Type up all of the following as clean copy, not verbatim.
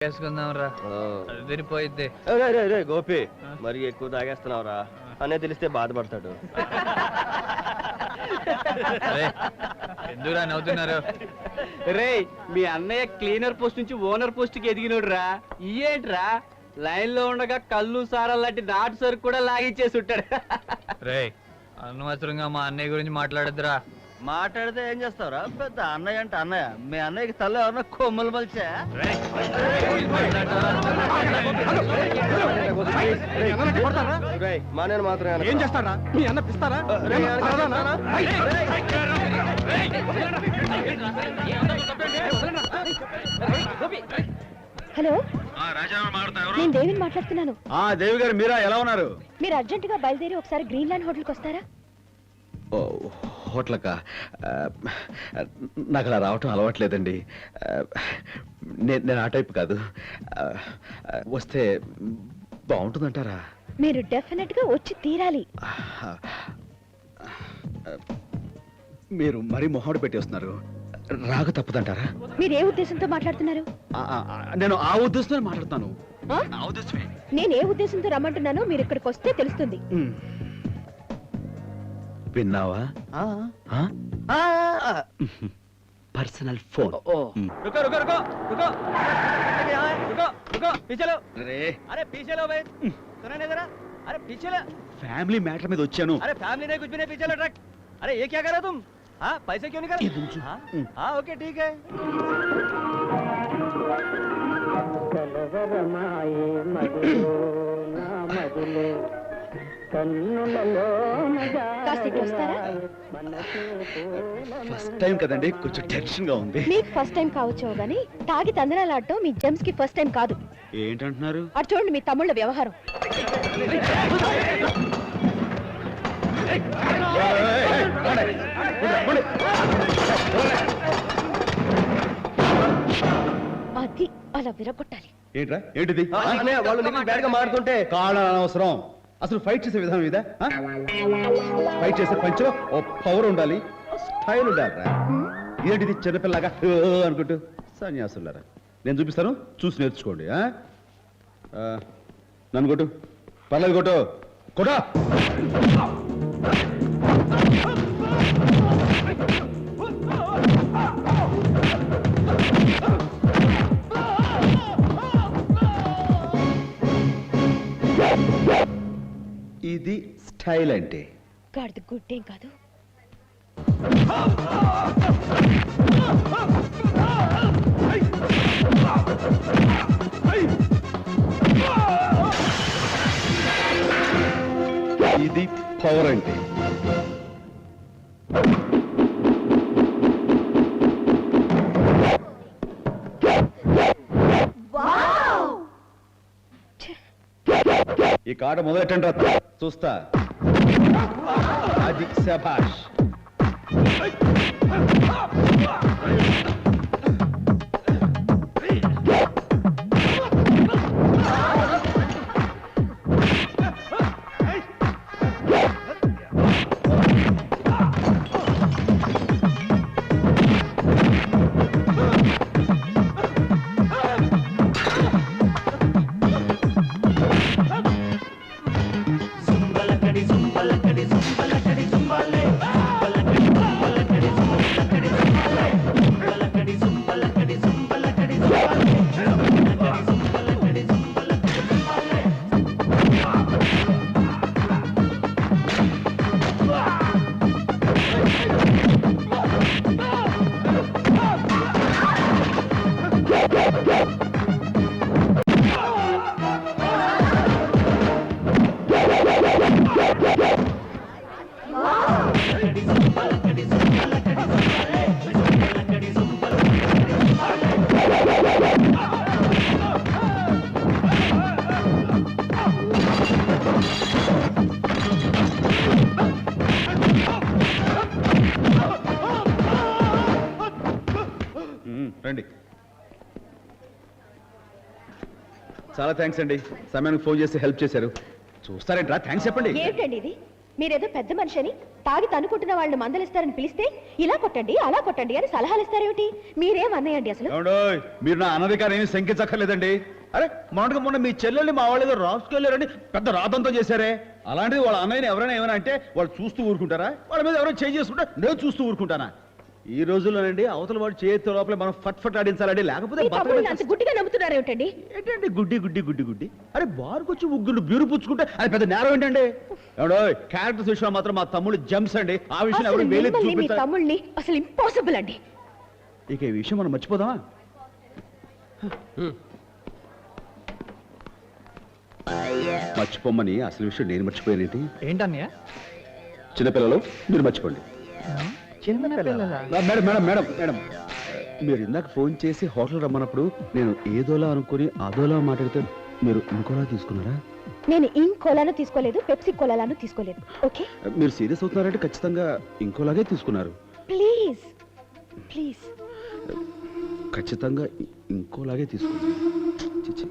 వేసుకుందాంరా విరిపోయిద్ది. గోపి మరి ఎక్కువ తాగేస్తున్నావురా అనే తెలిస్తే బాధపడతాడు. ఎందుకురా నవ్వుతున్నారు? రే మీ అన్నయ్య క్లీనర్ పోస్ట్ నుంచి ఓనర్ పోస్ట్ కి ఎదిగినోడు రా. ఇయేంట్రా లైన్ లో ఉండగా కళ్ళు సారా లాంటి నాటు సరుకు కూడా లాగిచ్చేసి ఉంటాడు. రే అనవసరంగా మా అన్నయ్య గురించి మాట్లాడద్దురా. మాట్లాడితే ఏం చేస్తావురా? పెద్ద అన్నయ్య అంటే అన్నయ్య. మీ అన్నయ్యకి తల్ల ఎవరన్నా కొమ్మలు మలిచా? మా నేను మాత్రం ఏం చేస్తాడా? మీ అన్న పిస్తారా? హలో, నేను దేవిని మాట్లాడుతున్నాను. దేవి గారు మీరా? ఎలా ఉన్నారు? మీరు అర్జెంట్ గా బయలుదేరి ఒకసారి గ్రీన్ ల్యాండ్ హోటల్కి వస్తారా? హోటల్కా? నాకు అలా రావటం అలవాట్లేదండి. నేను ఆ టైప్ కాదు. వస్తే బాగుంటుందంటారా? మీరు డెఫినెట్ గా వచ్చి తీరాలి. మీరు మరీ మొహోడు పెట్టి వస్తున్నారు. రాక తప్పదంటారా? మీరు ఏ ఉద్దేశంతో మాట్లాడుతున్నారు? నేను ఆ ఉద్దేశంతో మాట్లాడుతాను. నేను ఏ ఉద్దేశంతో రమ్మంటున్నానో మీరు ఇక్కడికి వస్తే తెలుస్తుంది. విన్నావా? Personal phone. ఫ్యామిలీ మ్యాటర్ మీద వచ్చాను. अरे ये क्या कर रहे हो तुम? हाँ पैसे क्यों नहीं कर रहे? हाँ ओके ठीक है. ఫస్ట్ టైం కదండి, కొంచెం టెన్షన్ గా ఉంది. మీకు ఫస్ట్ టైం కావచ్చు గానీ తాగి తందనాలాడటం మీ జెమ్స్ కి ఫస్ట్ టైం కాదు. ఏంటంటున్నారు? అటు చూడండి మీ తమ్ముళ్ళ వ్యవహారం. అది అలా విరగొట్టాలి. ఏంట్రా ఏంటిది? వాళ్ళు బ్యాడ్ గా మారుతుంటే కాళ్ళ అనవసరం. అసలు ఫైట్ చేసే విధానం ఇదా? ఫైట్ చేసే పంచో ఓ పవర్ ఉండాలి, స్టైల్ ఉండాలి. ఏంటిది చిన్నపిల్లగా అనుకుంటూ? సన్యాసులారా, నేను చూపిస్తాను, చూసి నేర్చుకోండి. నన్ను కొట్టు, పర్లేదు, కొట్టు కొట్టా. ఇది స్టైల్ అంటే. గాడిద గుడ్డేం కాదు. ఇది పవర్ అంటే. ఈ కాట మొదలెట్టండి, చూస్తా. అది శభాష్. రండి. చాలా థ్యాంక్స్ అండి, సమయానికి ఫోన్ చేసి హెల్ప్ చేశారు. చూస్తారేంట్రా? థ్యాంక్స్ చెప్పండి. ఏంటండి ఇది? మీరేదో పెద్ద మనిషి అని తాగి తనుకుంటున్న వాళ్ళని మందలిస్తారని పిలిస్తే ఇలా కొట్టండి అలా కొట్టండి అని సలహాలు ఇస్తారేమిటి? మీరేం అన్నయ్యండి అసలు? ఏమండోయ్, మీరు నా అనధికారం ఏమి శంకించక్కర్లేదండి. అరే మొన్న మీ చెల్లెల్ని మా వాళ్ళు ఏదో రాసుకెళ్ళారని పెద్ద రాతంతో చేశారే. అలాంటిది వాళ్ళ అన్నయ్యని ఎవరైనా ఏమైనా అంటే వాళ్ళు చూస్తూ ఊరుకుంటారా? వాళ్ళ మీద ఎవరైనా చేయి చేసుకుంటే నేను చూస్తూ ఊరుకుంటానా? ఈ రోజుల్లోనండి అవతల వాడు చేతి లోపల మనం ఫట్ ఆడించాలండి, లేకపోతే మీ తమ్ముళ్ళని అంత గుడ్డిగా నమ్ముతున్నారేమిటండి? ఏంటండి గుడ్డి? అరే బారుకొచ్చి ముగ్గురు బ్యూరు పుచ్చుకుంటే అది పెద్ద నేరం ఏంటండి? ఎవడో క్యారెక్టర్స్ విషయంలో మాత్రం మా తమ్ముడు జంప్స్ అండి. ఆ విషయం అసలు ఎవరు వేలెత్తి మిమ్మల్ని, మీ చూపించాలి. తమ్ముళ్ళని అసలు ఇంపాసిబుల్ అండి. ఇక ఈ విషయం మనం మర్చిపోదామా? మర్చిపోమని అసలు విషయం నేను మర్చిపోయానేంటి? ఏంటన్నయ్య? చిన్నపిల్లలు మీరు మర్చిపోండి. మేడం మీరు ఇందాక ఫోన్ చేసి హోటల్ రమ్మన్నప్పుడు నేను ఏదోలా అనుకుని అదోలా మాట్లాడితే మీరు ఇంకోలా తీసుకున్నారా? నేను ఇంకోలాను తీసుకోలేదు, పెప్సీ కోలాను తీసుకోలేదు. ఓకే, మీరు సీరియస్ అవుతున్నారంటే ఖచ్చితంగా ఇంకోలాగే తీసుకున్నారు. Please please. ఖచ్చితంగా ఇంకోలాగే తీసుకున్నారు. చిచ్చి.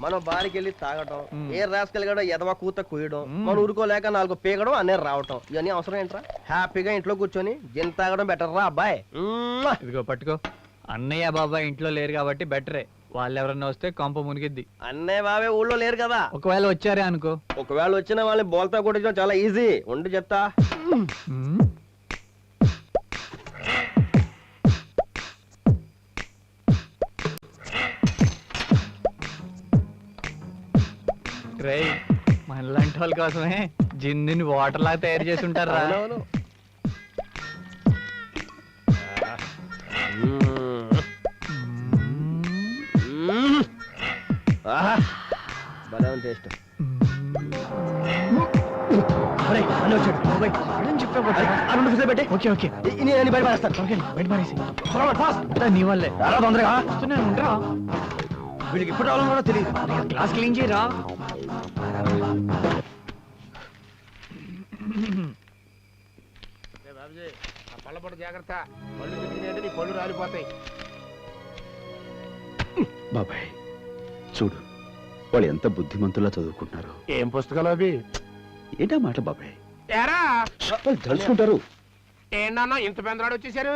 మనం బారికి వెళ్ళి తాగటం, ఏ రాసుకెళ్ళగడం ఎదవ కూత కుయ్యడం, మనం ఊరుకోలేక 4 పీకడం అన్నీ రావటం, ఇవన్నీ అవసరం ఏంట్రా? హ్యాపీగా ఇంట్లో కూర్చొని జిన్ తాగడం బెటర్ రా అబ్బాయి. ఇదిగో పట్టుకో. అన్నయ్య బాబాయ్ ఇంట్లో లేరు కాబట్టి బెటరే. వాళ్ళు ఎవరన్నా వస్తే కొంప మునిగిద్ది. అన్నయ్య బాబే ఊళ్ళో లేరు కదా. ఒకవేళ వచ్చారే అనుకో, ఒకవేళ వచ్చిన వాళ్ళని బోల్తా కొట్టడం చాలా ఈజీ. ఉండి చెప్తా. రేయ్, మనలాంటి వాళ్ళ కోసమే జిన్ని వాటర్ లాగా తయారు చేసి ఉంటారా? అవునవును. ఆహా, భలే ఉంది టేస్ట్. ఓకే ఓకే, నేను బయట పారేస్తాను. బయట మారేసి నీ వల్లే. తొందరగా వస్తున్నాను, ఉండరా? వీళ్ళకి ఇప్పుడు రావడం కూడా తెలియదు. క్లాస్ క్లీన్ చేయరా? పళ్ళపొడ జాగ్రత్త, పళ్ళు తిరిగినాయంటే నీ పళ్ళు రాలిపోతాయి. బాబాయ్ చూడు, వాళ్ళు ఎంత బుద్ధిమంతులా చదువుకుంటున్నారు. ఏం పుస్తకాలు అవి? ఏంటా మాట బాబాయ్? ఏరా వాళ్ళు తెలుసుకుంటారు. ఏంటన్నా ఇంత పెందరాడు వచ్చేసారు?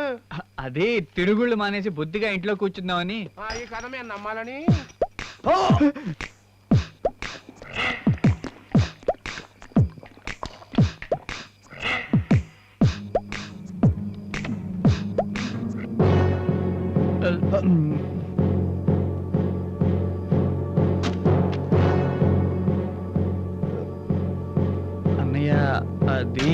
అదే తిరుగుళ్ళు మానేసి బుద్ధిగా ఇంట్లో కూర్చుందామని. ఈ కథ మేము నమ్మాలని. అన్నయ్య అది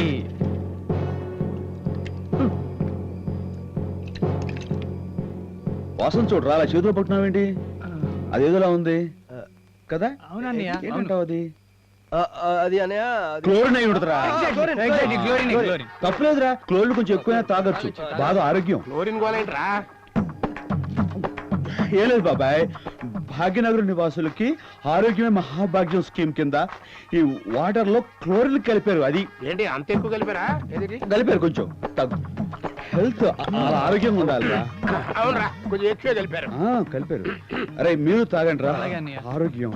వాసన చూడరా, అలా చేతిలో పట్టున్నావేంటి? అదేదోలా ఉంది కదా? అవునన్నయ్య, ఏంటంటావు అది? అది అన్నయ్య, క్లోరిన్ అయి ఉంటుందిరా. Exactly, chlorine. తప్పులేదురా, క్లోరిన్ కొంచెం ఎక్కువైనా తాగొచ్చు, బాగా ఆరోగ్యం. క్లోరిన్ గోలేంట్రా? ఏం లేదు బాబాయ్, భాగ్యనగర్ నివాసులకి ఆరోగ్యమే మహాభాగ్యం స్కీమ్ కింద ఈ వాటర్ లో క్లోరిన్ కలిపారు. అది ఏంటి అంత ఎక్కువ కలిపారా? ఏది కలిపారు కొంచెం హెల్త్ అలా ఆరోగ్యంగా ఉండాలిరా. అవునరా, కొంచెం ఎక్కువ కలిపారు. కలిపారు. అరే మీరు తాగండి రా, అలాగే అన్నయ్య. ఆరోగ్యం.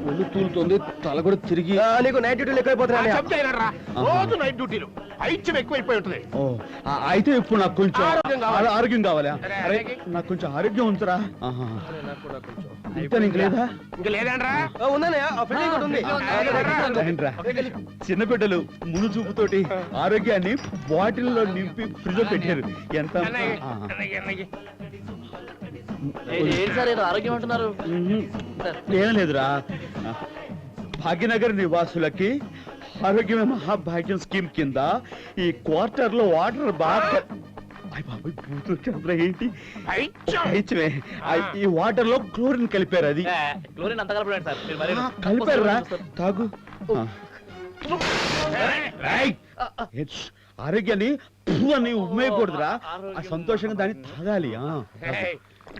ఒళ్ళు తూలుతుంది, తల కూడా తిరిగి. నీకు నైట్ డ్యూటీలు ఎక్కువైపోతున్నాయి. చెప్తాయినరా, రోజు నైట్ డ్యూటీలు ఐచ్యం ఎక్కువైపోయి ఉంటుంది. అయితే ఇప్పుడు నాకు కొంచెం ఆరోగ్యం కావాలి. ఆరోగ్యం కావాలా? అరే, అరే అలాగే. నాకు కొంచెం ఆరోగ్యం ఉంచురా. ఇంకా నీకు లేదా? ఇంకా లేదండ్రా? ఉందన్నయ్య, ఆ ఫిల్లింగ్ ఒకటి ఉంది. ఏంట్రా? చిన్న బిడ్డలు మును చూపుతోటి ఆరోగ్యాన్ని బాటిల్లో నింపి ఫ్రిడ్జ్ లో పెట్టారు. ఎంత అన్నయ్య, అన్నయ్య, అన్నయ్య. ఆరోగ్యం అంటున్నారు. ఏం లేదురా, భాగ్యనగర్ నివాసులకి ఆరోగ్యమే మహాభాగ్యం స్కీమ్ కింద ఈ క్వార్టర్ లో వాటర్ బాగా ఏంటి ఐచ్యం. అయిచమే. ఈ వాటర్ లో క్లోరిన్ కలిపారు. అది క్లోరిన్ అంత కలపలేదు సార్, మీరు మరీ కలిపారు రా, తాగు. ఏయ్, ఆరోగ్యాన్ని పువ్వు అని ఉమ్మేయకూడదురా, ఆ సంతోషంగా దాన్ని తాగాలి. ఏయ్,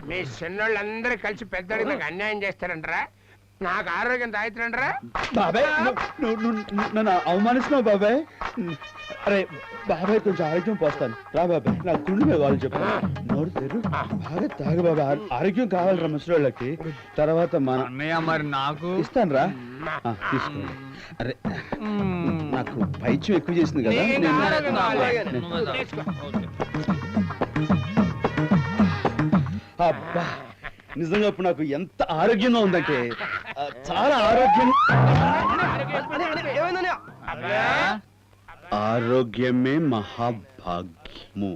మీ చిన్నోళ్ళందరూ కలిసి పెద్దడికి నాకు అన్యాయం చేస్తారంటరా? నాకు ఆరోగ్యం తాగుతుండ్రా బాబాయ్ నన్ను అవమానిస్తున్నావు బాబాయ్. అరే బాబాయ్ కొంచెం ఆరోగ్యం పోస్తాను రా బాబాయ్. నా తుండి మీద వాళ్ళు చెప్పాను నోరు తెరు బాగా తాగు బాబాయ్. ఆరోగ్యం కావాలరా ముసలోళ్ళకి. తర్వాత మన అన్నయ్య మరి నాకు ఇస్తాను రా తీసుకో. అరే నాకు పైచ్యం ఎక్కువ చేసింది కదా అబ్బా నిజంగా ఇప్పుడు నాకు ఎంత ఆరోగ్యంగా ఉందంటే చాలా ఆరోగ్యం. ఏమైందని ఆరోగ్యమే మహాభాగ్యము.